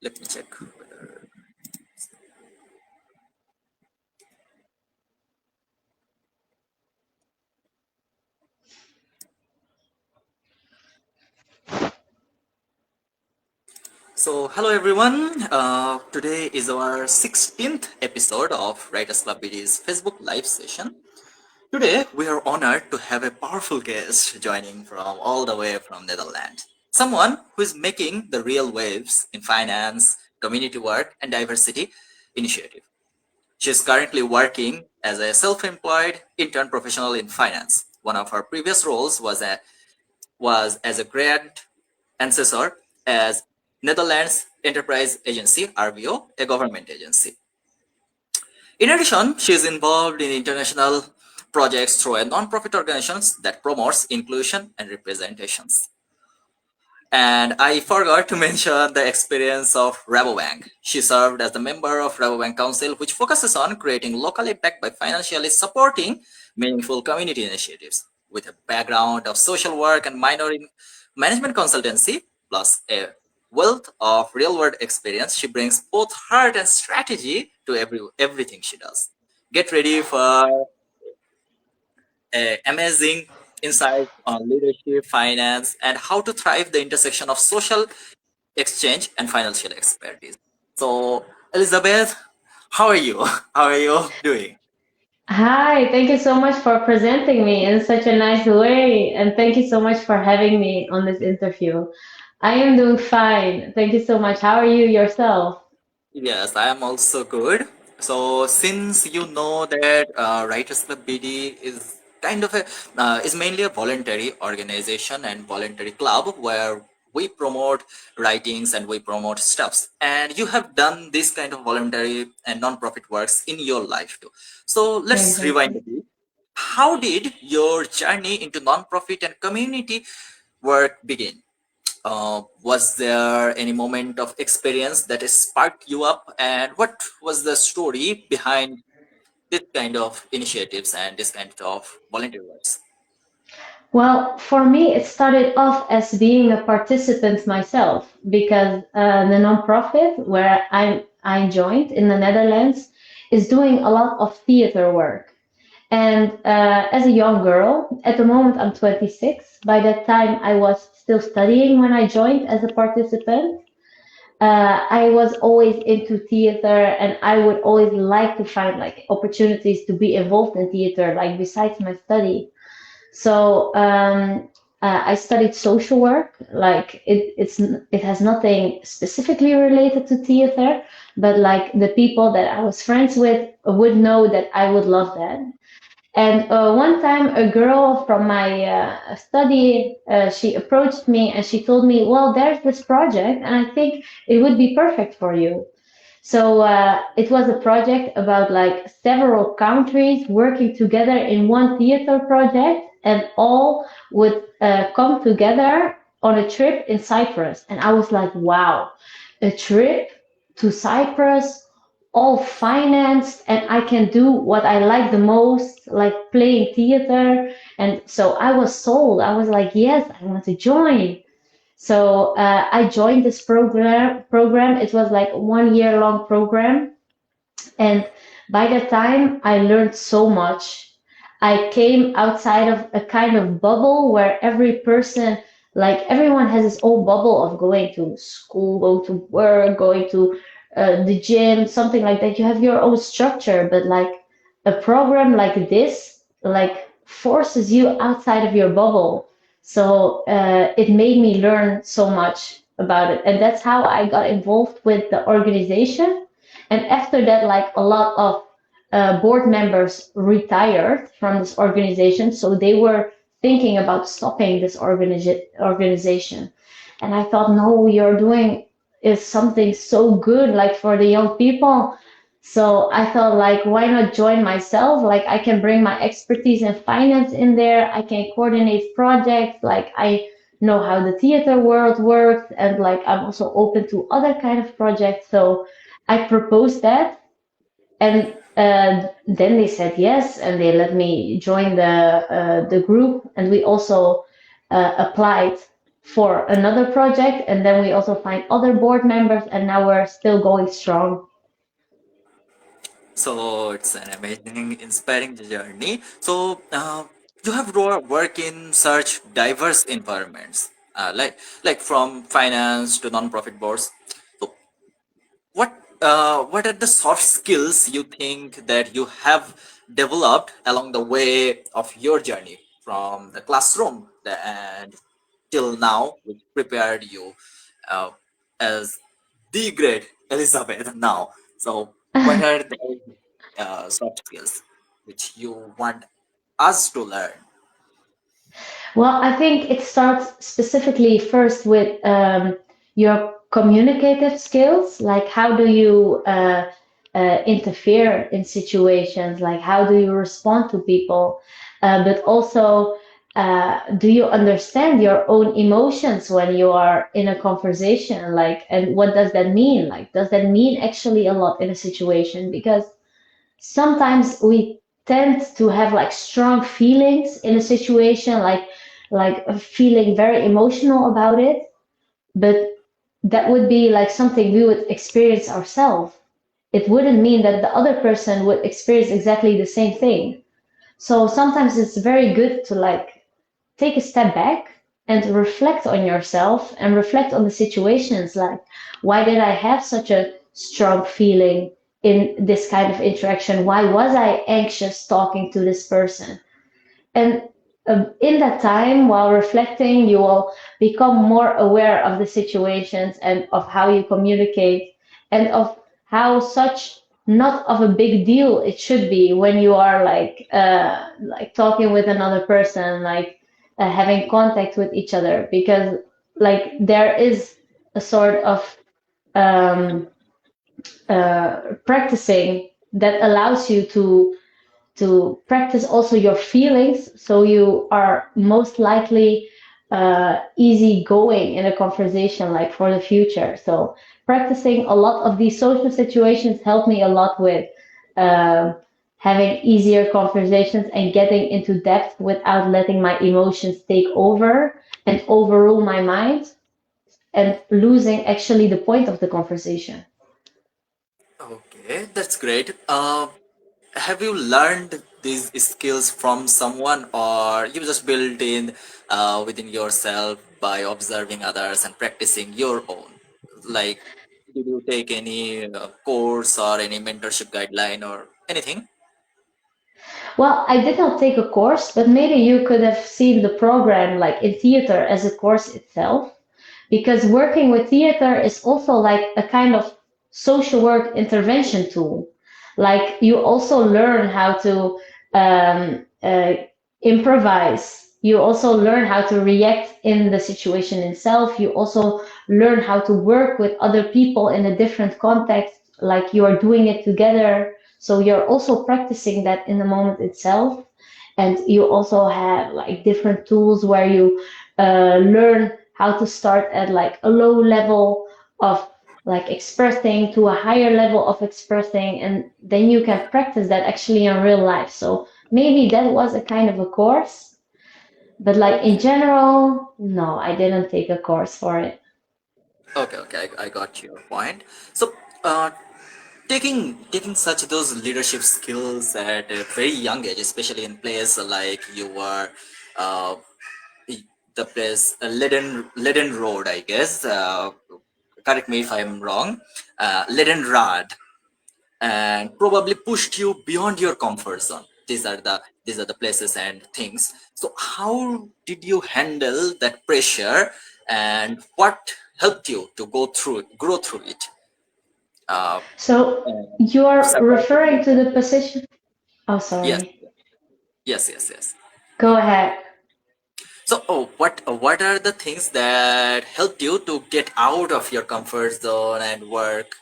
Let me check whether. So, hello everyone. Today is our 16th episode of Writers Club BD's Facebook Live session. Today, we are honored to have a powerful guest joining from all the way from Netherlands. Someone who is making the real waves in finance, community work, and diversity initiative. She is currently working as a self-employed intern professional in finance. One of her previous roles was as a grant assessor as Netherlands Enterprise Agency, RVO, a government agency. In addition, she is involved in international projects through a non-profit organizations that promotes inclusion and representations. And I forgot to mention the experience of Rabobank. She served as the member of Rabobank Council, which focuses on creating local impact by financially supporting meaningful community initiatives. With a background of social work and minor in management consultancy, plus a wealth of real-world experience, she brings both heart and strategy to everything she does. Get ready for amazing insights on leadership, finance, and how to thrive the intersection of social exchange and financial expertise. So, Elizabeth, how are you? How are you doing? Hi, thank you so much for presenting me in such a nice way, and thank you so much for having me on this interview. I am doing fine. Thank you so much. How are you yourself? Yes, I am also good. So, since you know that Writers Club BD is kind of a is mainly a voluntary organization and voluntary club where we promote writings and we promote stuffs. And you have done this kind of voluntary and non-profit works in your life too. So let's rewind Exactly. a bit. How did your journey into non-profit and community work begin? Was there any moment of experience that has sparked you up, and what was the story behind this kind of initiatives and this kind of volunteer works? Well, for me, it started off as being a participant myself because the nonprofit where I joined in the Netherlands is doing a lot of theater work. And as a young girl, at the moment I'm 26. By that time, I was still studying when I joined as a participant. I was always into theater, and I would always like to find like opportunities to be involved in theater, like besides my study. So I studied social work. Like it has nothing specifically related to theater, but like the people that I was friends with would know that I would love that. And one time, a girl from my study, she approached me and she told me, "Well, there's this project, and I think it would be perfect for you." So it was a project about like several countries working together in one theater project, and all would come together on a trip in Cyprus. And I was like, "Wow, a trip to Cyprus, all financed, and I can do what I like the most, like playing theater." And so I was sold. I was like, "Yes, I want to join." So I joined this program. It was like a 1 year long program, and by that time I learned so much. I came outside of a kind of bubble where every person, like everyone has his own bubble of going to school, going to work, going to the gym, something like that. You have your own structure, but like a program like this, like forces you outside of your bubble. So it made me learn so much about it. And that's how I got involved with the organization. And after that, like a lot of board members retired from this organization. So they were thinking about stopping this organization. And I thought, no, you're doing is something so good, like for the young people. So I thought, like, why not join myself? Like, I can bring my expertise in finance in there. I can coordinate projects. Like, I know how the theater world works, and like, I'm also open to other kind of projects. So I proposed that, and then they said yes, and they let me join the group, and we also applied for another project, and then we also find other board members, and now we're still going strong. So it's an amazing, inspiring journey. So you have work in such diverse environments, like from finance to non-profit boards. So what are the soft skills you think that you have developed along the way of your journey from the classroom and till now, which prepared you uh, as the great Elizabeth now? So what are the soft skills which you want us to learn? Well, I think it starts specifically first with your communicative skills, like how do you interfere in situations, like how do you respond to people, but also do you understand your own emotions when you are in a conversation, like, and what does that mean? Like, does that mean actually a lot in a situation? Because sometimes we tend to have like strong feelings in a situation, like feeling very emotional about it, but that would be like something we would experience ourselves. It wouldn't mean that the other person would experience exactly the same thing. So sometimes it's very good to like take a step back and reflect on yourself and reflect on the situations, like why did I have such a strong feeling in this kind of interaction? Why was I anxious talking to this person? And in that time, while reflecting, you will become more aware of the situations and of how you communicate and of how such not of a big deal it should be when you are like talking with another person, like having contact with each other, because like there is a sort of um, practicing that allows you to practice also your feelings, so you are most likely easy going in a conversation like for the future. So practicing a lot of these social situations helped me a lot with um having easier conversations and getting into depth without letting my emotions take over and overrule my mind and losing actually the point of the conversation. Okay, that's great. Have you learned these skills from someone, or you just built in within yourself by observing others and practicing your own? Like, did you take any course or any mentorship guideline or anything? Well, I did not take a course, but maybe you could have seen the program like in theater as a course itself, because working with theater is also like a kind of social work intervention tool. Like you also learn how to improvise. You also learn how to react in the situation itself. You also learn how to work with other people in a different context, like you are doing it together. So you're also practicing that in the moment itself. And you also have like different tools where you learn how to start at like a low level of like expressing to a higher level of expressing, and then you can practice that actually in real life. So maybe that was a kind of a course, but like in general, no, I didn't take a course for it. Okay, okay, I got your point. So, uh, taking such those leadership skills at a very young age, especially in place like you were, uh, the place Leaden Road, I guess. Correct me if I'm wrong. Leaden Rad, and probably pushed you beyond your comfort zone. These are the places and things. So how did you handle that pressure, and what helped you to grow through it? Uh, So and you're survive the referring to pressure. the position. Oh, Yes, sorry. yes. Go ahead. So, what are the things that helped you to get out of your comfort zone and work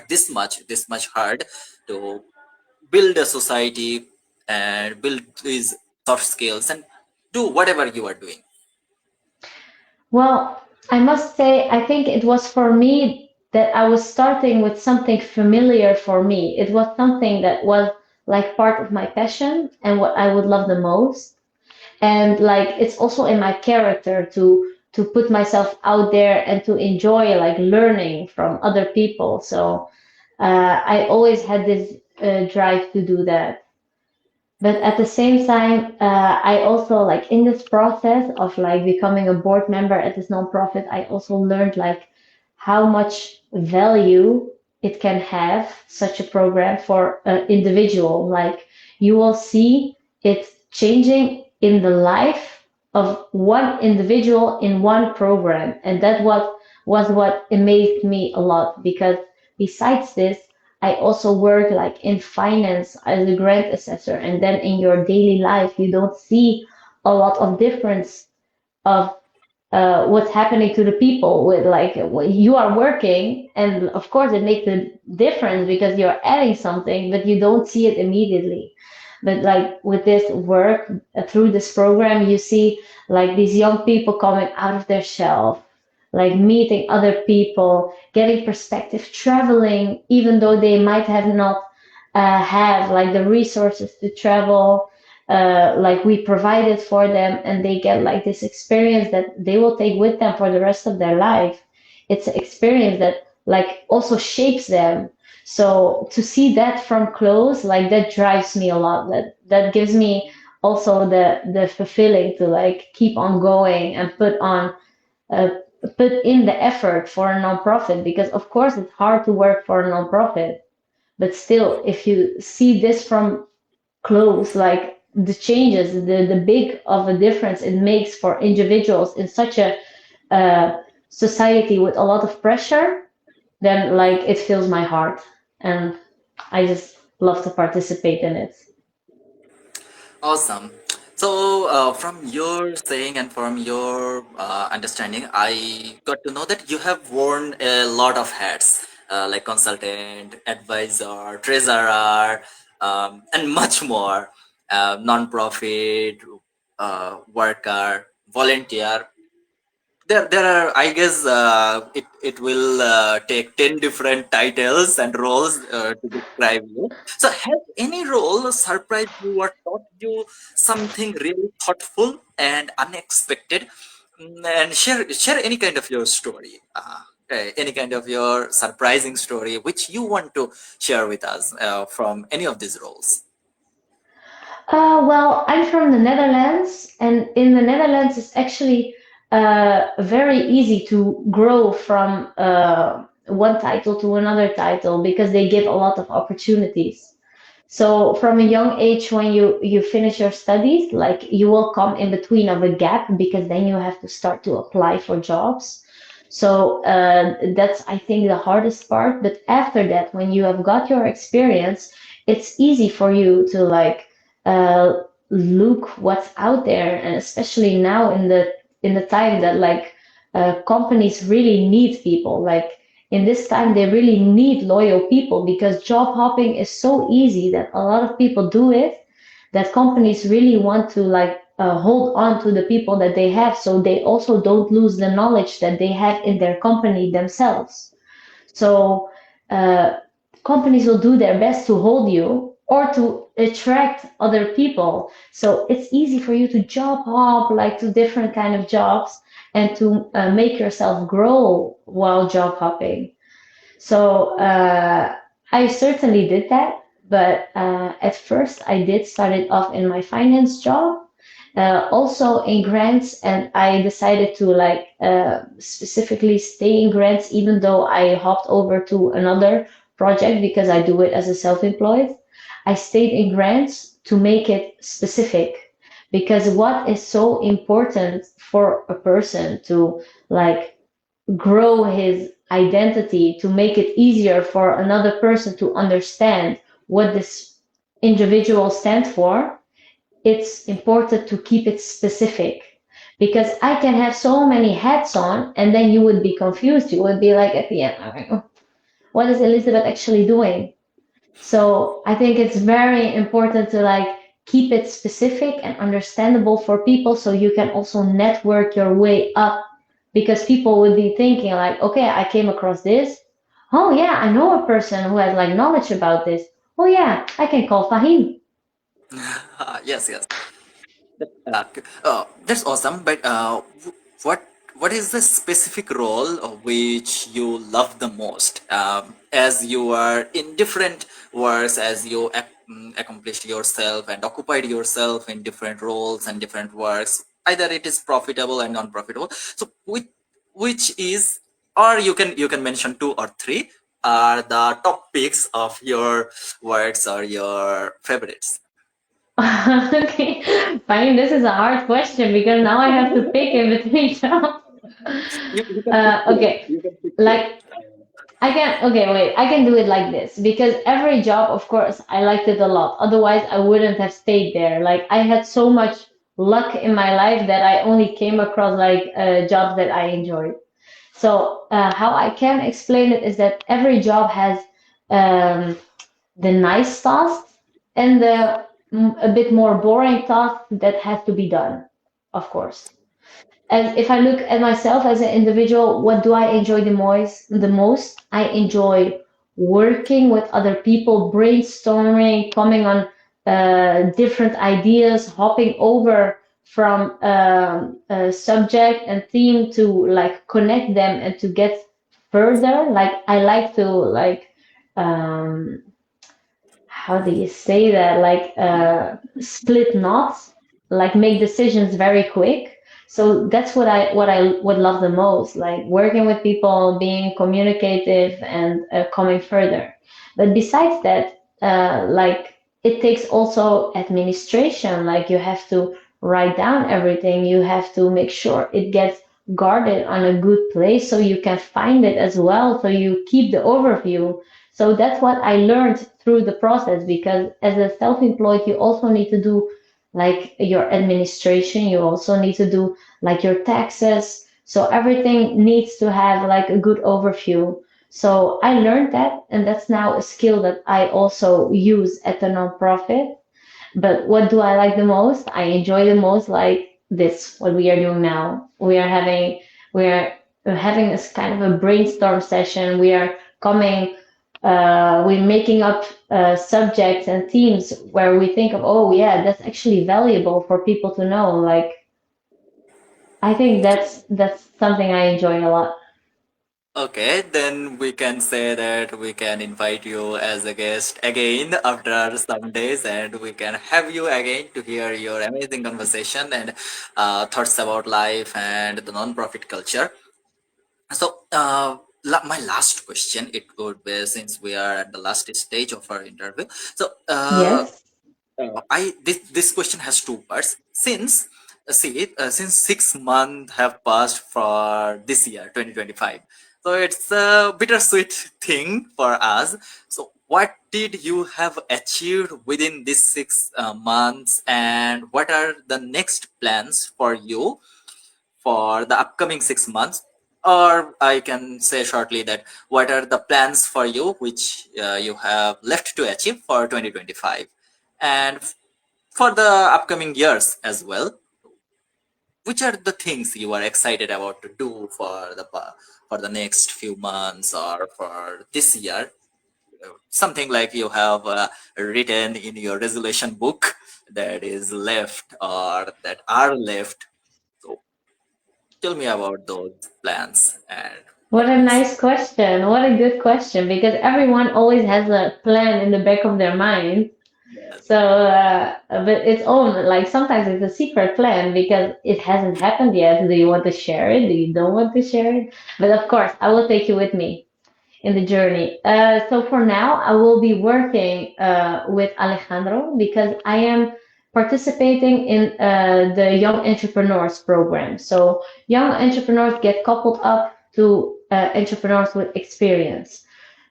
this much hard to build a society and build these soft skills and do whatever you are doing? Well, I must say, I think it was for me that I was starting with something familiar for me. It was something that was like part of my passion and what I would love the most. And like it's also in my character to put myself out there and to enjoy like learning from other people. So I always had this drive to do that. But at the same time, I also like in this process of like becoming a board member at this nonprofit, I also learned like how much value it can have, such a program for an individual. Like you will see it changing in the life of one individual in one program. And that was what amazed me a lot because besides this, I also work like in finance as a grant assessor, and then in your daily life, you don't see a lot of difference of what's happening to the people with like you are working, and of course it makes a difference because you're adding something, but you don't see it immediately. But like with this work through this program, you see like these young people coming out of their shell, like meeting other people, getting perspective, traveling, even though they might have not have like the resources to travel. Like we provide it for them, and they get like this experience that they will take with them for the rest of their life. It's an experience that like also shapes them. So to see that from close, like that drives me a lot. That gives me also the fulfilling to like keep on going and uh, put in the effort for a nonprofit, because of course it's hard to work for a nonprofit, but still if you see this from close, like the changes, the big of a difference it makes for individuals in such a society with a lot of pressure, then like it fills my heart, and I just love to participate in it. Awesome. So, from your saying and from your understanding, I got to know that you have worn a lot of hats, like consultant, advisor, treasurer, and much more. Non-profit, worker, volunteer. There are, I guess, it will take 10 different titles and roles to describe you. So has any role surprised you or taught you something really thoughtful and unexpected? And share any kind of your story, any kind of your surprising story which you want to share with us from any of these roles. Well, I'm from the Netherlands, and in the Netherlands, it's actually very easy to grow from one title to another title because they give a lot of opportunities. So from a young age, when you finish your studies, like you will come in between of a gap because then you have to start to apply for jobs. So that's I think the hardest part. But after that, when you have got your experience, it's easy for you to like uh, look what's out there, and especially now in the time that like companies really need people. Like in this time they really need loyal people because job hopping is so easy that a lot of people do it, that companies really want to like hold on to the people that they have, so they also don't lose the knowledge that they have in their company themselves. So uh, companies will do their best to hold you or to attract other people. So it's easy for you to job hop like to different kind of jobs and to make yourself grow while job hopping. So I certainly did that, but at first I did start it off in my finance job, also in grants, and I decided to like specifically stay in grants, even though I hopped over to another project because I do it as a self-employed. I stayed in grants to make it specific, because what is so important for a person to like grow his identity, to make it easier for another person to understand what this individual stands for, it's important to keep it specific. Because I can have so many hats on, and then you would be confused. You would be like at the end, what is Elizabeth actually doing? So I think it's very important to like keep it specific and understandable for people so you can also network your way up, because people would be thinking like, okay, I came across this. Oh yeah, I know a person who has like knowledge about this. Oh yeah, I can call Fahim. Yes, yes. That's awesome. But what? what is the specific role of which you love the most, as you are in different works, as you accomplished yourself and occupied yourself in different roles and different works, either it is profitable and non-profitable. So which is, or you can mention two or three are the top picks of your works or your favorites. Okay, fine. This is a hard question because now I have to pick in between jobs. You can pick two. Okay, You can pick two. like I can, okay, wait, I can do it like this because every job, of course, I liked it a lot. Otherwise, I wouldn't have stayed there. Like, I had so much luck in my life that I only came across like jobs that I enjoyed. So, how I can explain it is that every job has um, the nice tasks and the a bit more boring tasks that have to be done, of course. And if I look at myself as an individual, what do I enjoy the most? The most, I enjoy working with other people, brainstorming, coming on different ideas, hopping over from a subject and theme to like connect them and to get further. Like I like to like um, how do you say that? Like split knots, like make decisions very quick. So that's what I would love the most, like working with people, being communicative, and coming further. But besides that, like it takes also administration. Like you have to write down everything. You have to make sure it gets guarded on a good place so you can find it as well. So you keep the overview, so that's what I learned through the process because as a self-employed, you also need to do like your administration, you also need to do like your taxes. So everything needs to have like a good overview. So I learned that, and that's now a skill that I also use at the nonprofit. But what do I like the most? I enjoy the most like this, what we are doing now. We are having this kind of a brainstorm session. We are coming, we're making up subjects and themes where we think of, oh yeah, that's actually valuable for people to know. Like I think that's something I enjoy a lot. Okay, then we can say that we can invite you as a guest again after some days, and we can have you again to hear your amazing conversation and thoughts about life and the non-profit culture. So, my last question, it would be, since we are at the last stage of our interview. So, Yes. I this question has two parts. Since 6 months have passed for this year, 2025, so it's a bittersweet thing for us. So, what did you have achieved within these 6 months, and what are the next plans for you for the upcoming 6 months? Or I can say shortly that what are the plans for you which you have left to achieve for 2025, and for the upcoming years as well, which are the things you are excited about to do for the next few months or for this year? Something like you have written in your resolution book that is left or that are left. So tell me about those plans and What a things. nice question. What a good question because everyone always has a plan in the back of their mind. Yes. So, but it's own, like sometimes it's a secret plan because it hasn't happened yet. Do you want to share it? Do you don't want to share it? But of course, I will take you with me in the journey. So for now, I will be working with Alejandro because I am participating in the Young Entrepreneurs program. So young entrepreneurs get coupled up to entrepreneurs with experience.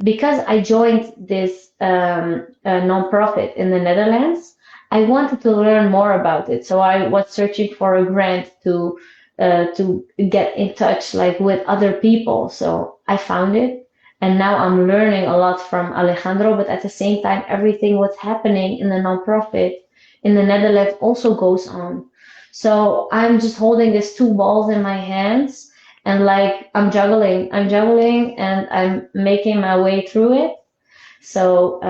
Because I joined this nonprofit in the Netherlands, I wanted to learn more about it. So I was searching for a grant to get in touch like with other people. So I found it, and now I'm learning a lot from Alejandro. But at the same time, everything what's happening in the nonprofit in the Netherlands also goes on. So I'm just holding these two balls in my hands and like I'm juggling and I'm making my way through it. So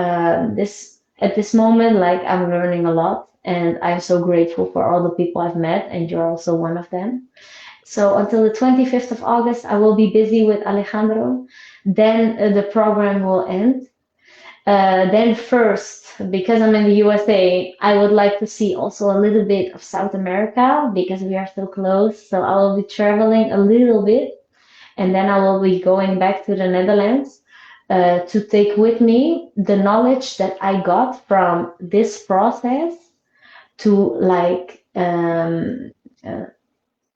this at this moment, like I'm learning a lot, and I'm so grateful for all the people I've met, and you're also one of them. So until the 25th of August, I will be busy with Alejandro. Then the program will end. Then first, because I'm in the USA, I would like to see also a little bit of South America because we are so close. So I will be traveling a little bit, and then I will be going back to the Netherlands to take with me the knowledge that I got from this process to uh,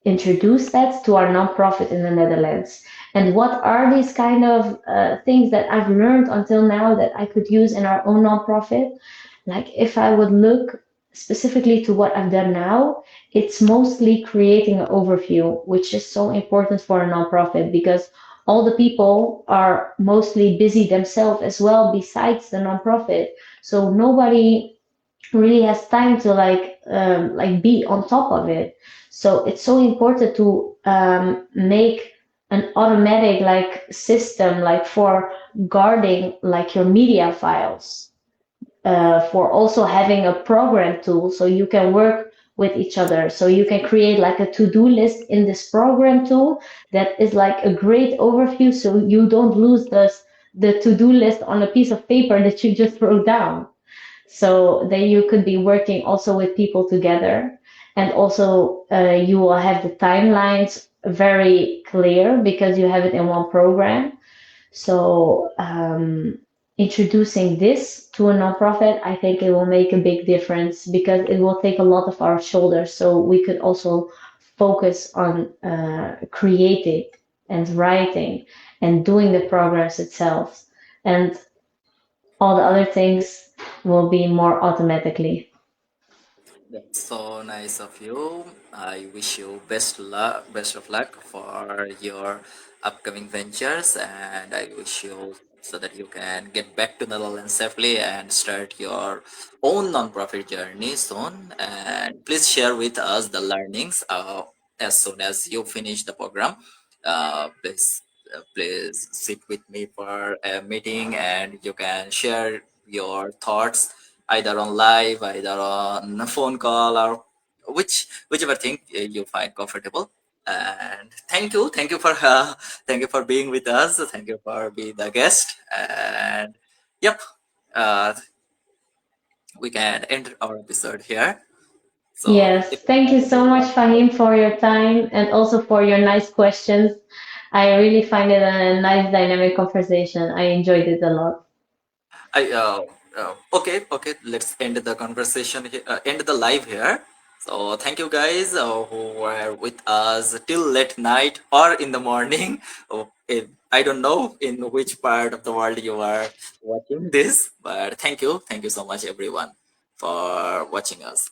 introduce that to our nonprofit in the Netherlands. And what are these kind of things that I've learned until now that I could use in our own nonprofit? Like if I would look specifically to what I've done now, it's mostly creating an overview, which is so important for a nonprofit because all the people are mostly busy themselves as well besides the nonprofit. So nobody really has time to like be on top of it. So it's so important to make an automatic like system like for guarding like your media files, for also having a program tool so you can work with each other, so you can create like a to-do list in this program tool that is like a great overview so you don't lose the to-do list on a piece of paper that you just wrote down. So then you could be working also with people together. And also, you will have the timelines very clear because you have it in one program. So, introducing this to a nonprofit, I think it will make a big difference because it will take a lot of our shoulders. So we could also focus on creating and writing and doing the programs itself. And all the other things will be more automatically. That's so nice of you. I wish you best of luck for your upcoming ventures, and I wish you so that you can get back to Netherlands safely and start your own nonprofit journey soon. And please share with us the learnings as soon as you finish the program. Please sit with me for a meeting, and you can share your thoughts either on live, either on a phone call, or whichever thing you find comfortable. And thank you for thank you for being with us. Thank you for being the guest. And yep, uh, we can end our episode here. So Yes, if thank you so much, everyone, Fahim, for your time and also for your nice questions. I really find it a nice dynamic conversation. I enjoyed it a lot. okay, let's end the conversation here, end the live here. So thank you guys who were with us till late night or in the morning. I don't know in which part of the world you are watching this, but thank you so much everyone for watching us.